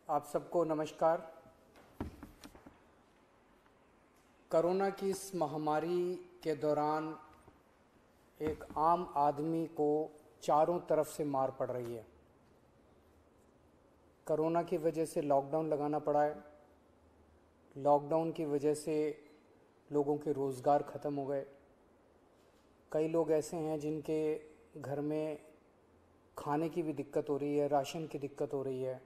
आप सबको नमस्कार। कोरोना की इस महामारी के दौरान एक आम आदमी को चारों तरफ से मार पड़ रही है। कोरोना की वजह से लॉकडाउन लगाना पड़ा है। लॉकडाउन की वजह से लोगों के रोज़गार ख़त्म हो गए। कई लोग ऐसे हैं जिनके घर में खाने की भी दिक्कत हो रही है, राशन की दिक्कत हो रही है।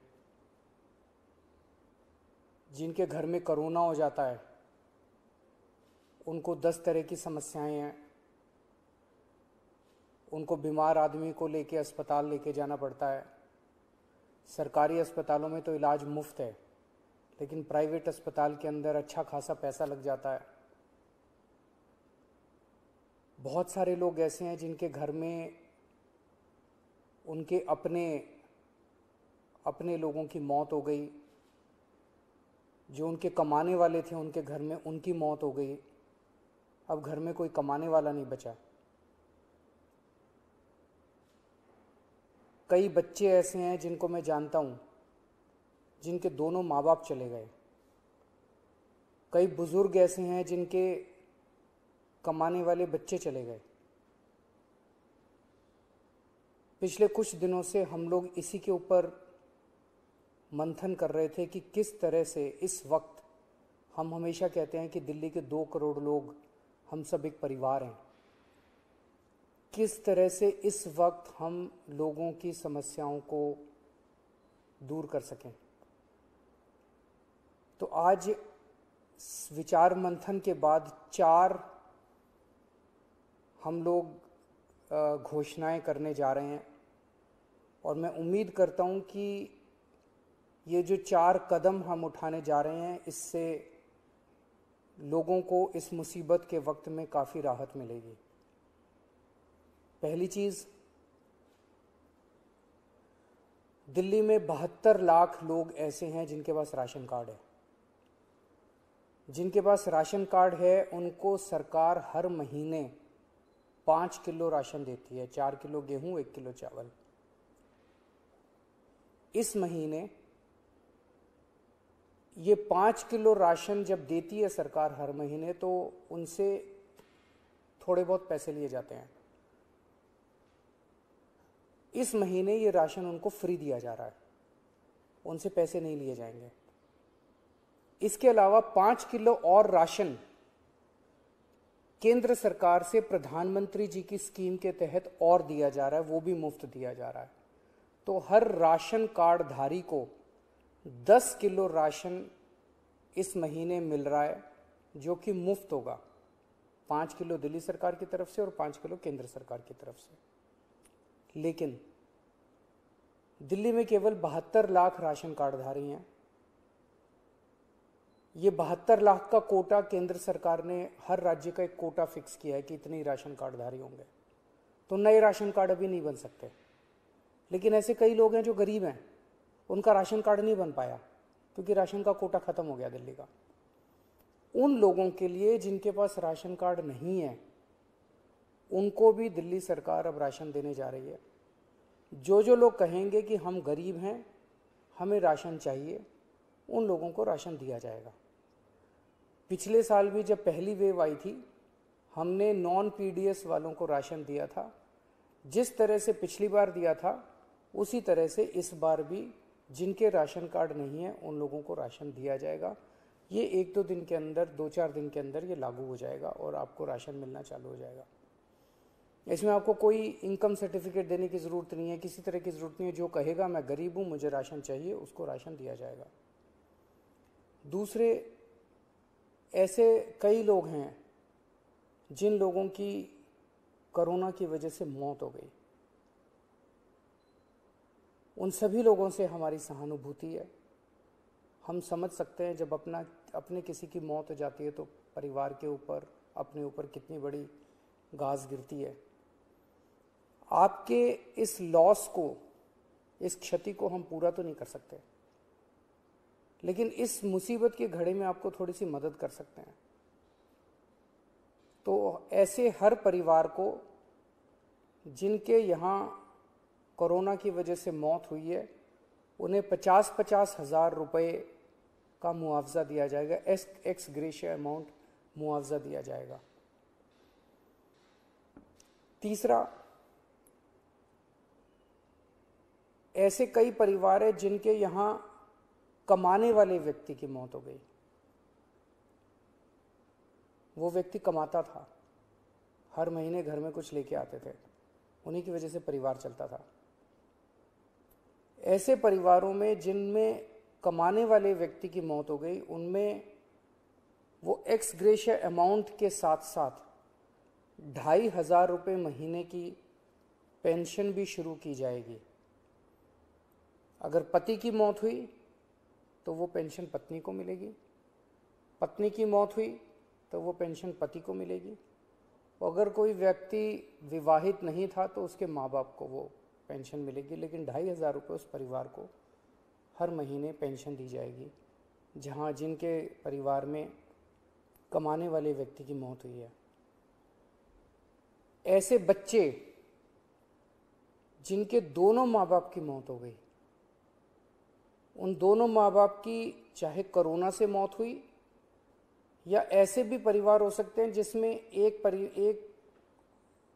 जिनके घर में कोरोना हो जाता है उनको 10 तरह की समस्याएं हैं। उनको बीमार आदमी को लेके अस्पताल लेके जाना पड़ता है। सरकारी अस्पतालों में तो इलाज मुफ्त है, लेकिन प्राइवेट अस्पताल के अंदर अच्छा खासा पैसा लग जाता है। बहुत सारे लोग ऐसे हैं जिनके घर में उनके अपने लोगों की मौत हो गई। जो उनके कमाने वाले थे उनके घर में उनकी मौत हो गई। अब घर में कोई कमाने वाला नहीं बचा। कई बच्चे ऐसे हैं जिनको मैं जानता हूँ जिनके दोनों माँ बाप चले गए। कई बुजुर्ग ऐसे हैं जिनके कमाने वाले बच्चे चले गए। पिछले कुछ दिनों से हम लोग इसी के ऊपर मंथन कर रहे थे कि किस तरह से इस वक्त, हम हमेशा कहते हैं कि दिल्ली के 2 करोड़ लोग हम सब एक परिवार हैं, किस तरह से इस वक्त हम लोगों की समस्याओं को दूर कर सकें। तो आज विचार मंथन के बाद 4 हम लोग घोषणाएं करने जा रहे हैं, और मैं उम्मीद करता हूं कि ये जो 4 कदम हम उठाने जा रहे हैं इससे लोगों को इस मुसीबत के वक्त में काफ़ी राहत मिलेगी। पहली चीज़, दिल्ली में 72 लाख लोग ऐसे हैं जिनके पास राशन कार्ड है। जिनके पास राशन कार्ड है उनको सरकार हर महीने 5 किलो राशन देती है, 4 किलो गेहूं, 1 किलो चावल। इस महीने ये 5 किलो राशन जब देती है सरकार हर महीने, तो उनसे थोड़े बहुत पैसे लिए जाते हैं। इस महीने ये राशन उनको फ्री दिया जा रहा है, उनसे पैसे नहीं लिए जाएंगे। इसके अलावा 5 किलो और राशन केंद्र सरकार से प्रधानमंत्री जी की स्कीम के तहत और दिया जा रहा है, वो भी मुफ्त दिया जा रहा है। तो हर राशन कार्ड धारी को 10 किलो राशन इस महीने मिल रहा है, जो कि मुफ्त होगा। 5 किलो दिल्ली सरकार की तरफ से और 5 किलो केंद्र सरकार की तरफ से। लेकिन दिल्ली में केवल 72 लाख राशन कार्डधारी हैं। ये 72 लाख का कोटा केंद्र सरकार ने, हर राज्य का एक कोटा फिक्स किया है कि इतने ही राशन कार्डधारी होंगे। तो नए राशन कार्ड अभी नहीं बन सकते। लेकिन ऐसे कई लोग हैं जो गरीब हैं, उनका राशन कार्ड नहीं बन पाया क्योंकि राशन का कोटा खत्म हो गया दिल्ली का। उन लोगों के लिए जिनके पास राशन कार्ड नहीं है, उनको भी दिल्ली सरकार अब राशन देने जा रही है। जो लोग कहेंगे कि हम गरीब हैं, हमें राशन चाहिए, उन लोगों को राशन दिया जाएगा। पिछले साल भी जब पहली वेव आई थी, हमने नॉन पीडीएस वालों को राशन दिया था। जिस तरह से पिछली बार दिया था उसी तरह से इस बार भी जिनके राशन कार्ड नहीं है उन लोगों को राशन दिया जाएगा। ये 1-2 दिन के अंदर, 2-4 दिन के अंदर ये लागू हो जाएगा और आपको राशन मिलना चालू हो जाएगा। इसमें आपको कोई इनकम सर्टिफिकेट देने की ज़रूरत नहीं है, किसी तरह की ज़रूरत नहीं है। जो कहेगा मैं गरीब हूँ, मुझे राशन चाहिए, उसको राशन दिया जाएगा। दूसरे, ऐसे कई लोग हैं जिन लोगों की कोरोना की वजह से मौत हो गई। उन सभी लोगों से हमारी सहानुभूति है। हम समझ सकते हैं जब अपने किसी की मौत हो जाती है तो परिवार के ऊपर, अपने ऊपर कितनी बड़ी गाज गिरती है। आपके इस लॉस को, इस क्षति को हम पूरा तो नहीं कर सकते, लेकिन इस मुसीबत की घड़ी में आपको थोड़ी सी मदद कर सकते हैं। तो ऐसे हर परिवार को जिनके यहाँ कोरोना की वजह से मौत हुई है, उन्हें 50-50 हज़ार रुपये का मुआवजा दिया जाएगा, एक्स ग्रेशिया अमाउंट मुआवजा दिया जाएगा। तीसरा, ऐसे कई परिवार हैं जिनके यहाँ कमाने वाले व्यक्ति की मौत हो गई। वो व्यक्ति कमाता था, हर महीने घर में कुछ लेके आते थे, उन्हीं की वजह से परिवार चलता था। ऐसे परिवारों में जिनमें कमाने वाले व्यक्ति की मौत हो गई, उनमें वो एक्स ग्रेशिया अमाउंट के साथ साथ 2,500 रुपये महीने की पेंशन भी शुरू की जाएगी। अगर पति की मौत हुई तो वो पेंशन पत्नी को मिलेगी, पत्नी की मौत हुई तो वो पेंशन पति को मिलेगी, और अगर कोई व्यक्ति विवाहित नहीं था तो उसके माँ बाप को वो पेंशन मिलेगी। लेकिन 2,500 रुपये उस परिवार को हर महीने पेंशन दी जाएगी जहाँ जिनके परिवार में कमाने वाले व्यक्ति की मौत हुई है। ऐसे बच्चे जिनके दोनों माँ बाप की मौत हो गई, उन दोनों माँ बाप की चाहे कोरोना से मौत हुई, या ऐसे भी परिवार हो सकते हैं जिसमें एक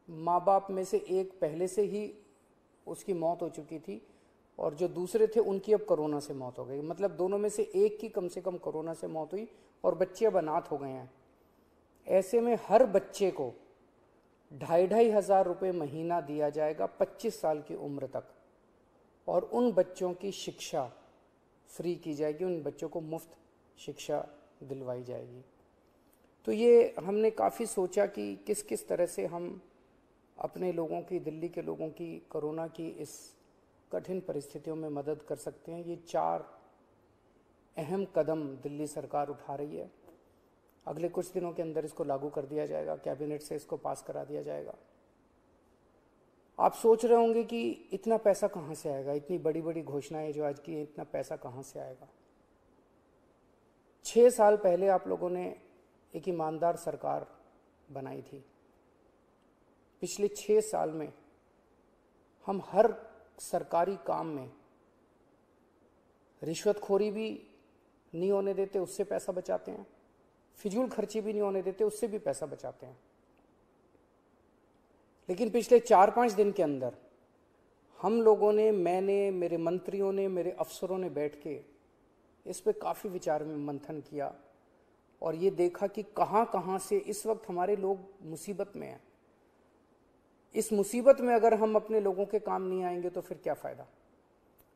माँ बाप में से एक पहले से ही उसकी मौत हो चुकी थी और जो दूसरे थे उनकी अब कोरोना से मौत हो गई। मतलब दोनों में से एक की कम से कम कोरोना से मौत हुई और बच्चे अब अनाथ हो गए हैं। ऐसे में हर बच्चे को 2,500 रुपये महीना दिया जाएगा 25 साल की उम्र तक, और उन बच्चों की शिक्षा फ्री की जाएगी, उन बच्चों को मुफ्त शिक्षा दिलवाई जाएगी। तो ये हमने काफ़ी सोचा कि किस किस तरह से हम अपने लोगों की, दिल्ली के लोगों की कोरोना की इस कठिन परिस्थितियों में मदद कर सकते हैं। ये 4 अहम कदम दिल्ली सरकार उठा रही है। अगले कुछ दिनों के अंदर इसको लागू कर दिया जाएगा, कैबिनेट से इसको पास करा दिया जाएगा। आप सोच रहे होंगे कि इतना पैसा कहाँ से आएगा, इतनी बड़ी बड़ी घोषणाएं जो आज की है, इतना पैसा कहाँ से आएगा। 6 साल पहले आप लोगों ने एक ईमानदार सरकार बनाई थी। पिछले 6 साल में हम हर सरकारी काम में रिश्वतखोरी भी नहीं होने देते, उससे पैसा बचाते हैं, फिजूल खर्ची भी नहीं होने देते, उससे भी पैसा बचाते हैं। लेकिन पिछले 4-5 दिन के अंदर हम लोगों ने, मैंने, मेरे मंत्रियों ने, मेरे अफसरों ने बैठ के इस पे काफ़ी विचार में मंथन किया और ये देखा कि कहाँ कहाँ से इस वक्त हमारे लोग मुसीबत में हैं। इस मुसीबत में अगर हम अपने लोगों के काम नहीं आएंगे तो फिर क्या फ़ायदा।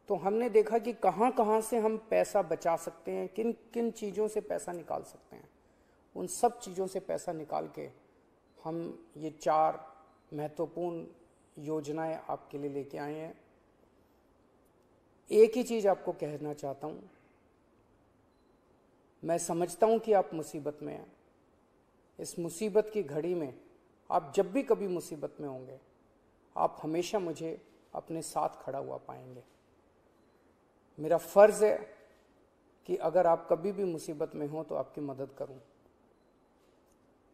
तो हमने देखा कि कहाँ कहाँ से हम पैसा बचा सकते हैं, किन किन चीज़ों से पैसा निकाल सकते हैं। उन सब चीज़ों से पैसा निकाल के हम ये 4 महत्वपूर्ण योजनाएं आपके लिए लेके आए हैं। एक ही चीज़ आपको कहना चाहता हूँ, मैं समझता हूँ कि आप मुसीबत में हैं। इस मुसीबत की घड़ी में आप जब भी कभी मुसीबत में होंगे, आप हमेशा मुझे अपने साथ खड़ा हुआ पाएंगे। मेरा फ़र्ज़ है कि अगर आप कभी भी मुसीबत में हो तो आपकी मदद करूं।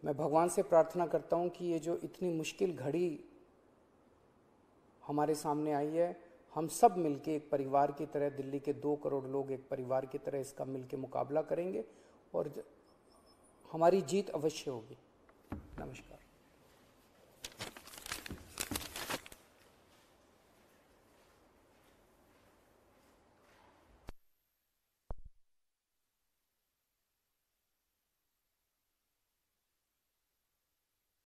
मैं भगवान से प्रार्थना करता हूं कि ये जो इतनी मुश्किल घड़ी हमारे सामने आई है, हम सब मिलके एक परिवार की तरह, दिल्ली के 2 करोड़ लोग एक परिवार की तरह इसका मिलके मुकाबला करेंगे और हमारी जीत अवश्य होगी। नमस्कार।